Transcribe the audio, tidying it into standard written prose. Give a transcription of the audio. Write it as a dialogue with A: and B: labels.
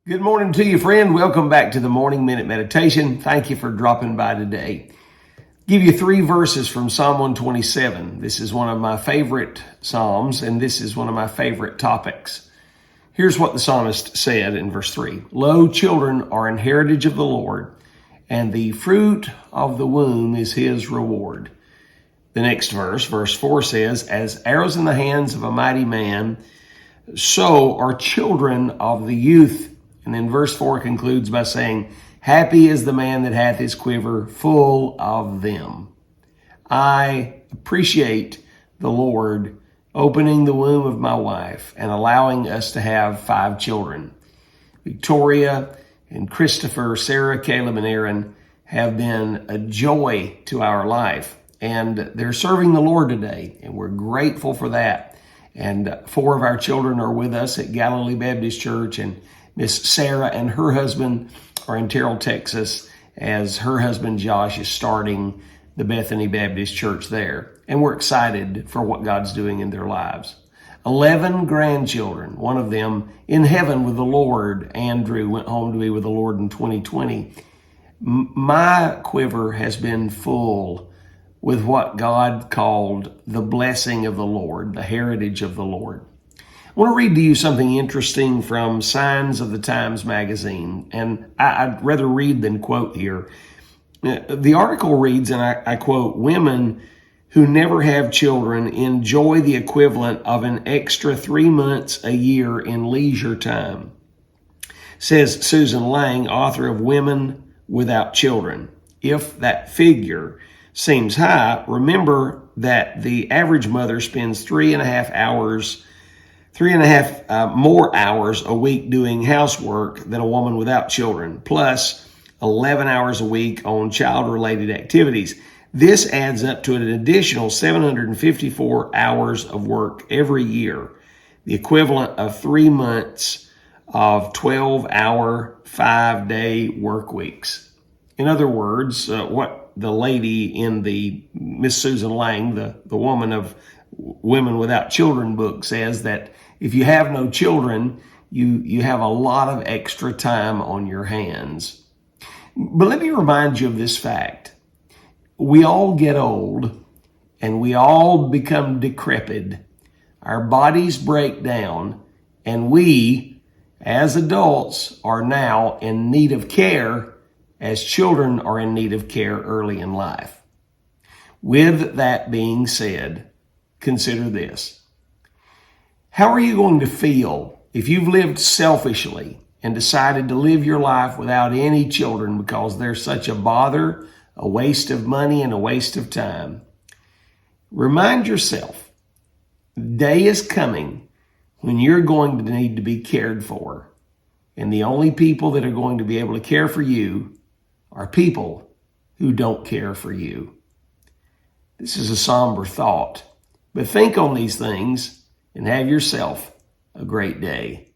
A: Good morning to you, friend. Welcome back to the Morning Minute Meditation. Thank you for dropping by today. Give you 3 verses from Psalm 127. This is one of my favorite Psalms, and this is one of my favorite topics. Here's what the psalmist said in verse 3. Lo, children are an heritage of the Lord, and the fruit of the womb is his reward. The next verse, verse 4 says, As arrows in the hands of a mighty man, so are children of the youth. And then verse 4 concludes by saying, Happy is the man that hath his quiver full of them. I appreciate the Lord opening the womb of my wife and allowing us to have 5 children. Victoria and Christopher, Sarah, Caleb, and Aaron have been a joy to our life. And they're serving the Lord today, and we're grateful for that. And 4 of our children are with us at Galilee Baptist Church, and Miss Sarah and her husband are in Terrell, Texas, as her husband Josh is starting the Bethany Baptist Church there. And we're excited for what God's doing in their lives. 11 grandchildren, one of them in heaven with the Lord. Andrew went home to be with the Lord in 2020. My quiver has been full with what God called the blessing of the Lord, the heritage of the Lord. I want to read to you something interesting from Signs of the Times magazine, and I'd rather read than quote here. The article reads, and I quote, Women who never have children enjoy the equivalent of an extra 3 months a year in leisure time, says Susan Lang, author of Women Without Children. If that figure seems high, remember that the average mother spends 3.5 more hours a week doing housework than a woman without children, plus 11 hours a week on child-related activities. This adds up to an additional 754 hours of work every year, the equivalent of 3 months of 12-hour, 5-day work weeks. In other words, what the lady in the Miss Susan Lang, the woman of Women Without Children book, says that if you have no children, you have a lot of extra time on your hands. But let me remind you of this fact. We all get old and we all become decrepit. Our bodies break down, and we, as adults, are now in need of care as children are in need of care early in life. With that being said, consider this. How are you going to feel if you've lived selfishly and decided to live your life without any children because they're such a bother, a waste of money, and a waste of time? Remind yourself, the day is coming when you're going to need to be cared for. And the only people that are going to be able to care for you are people who don't care for you. This is a somber thought, but think on these things and have yourself a great day.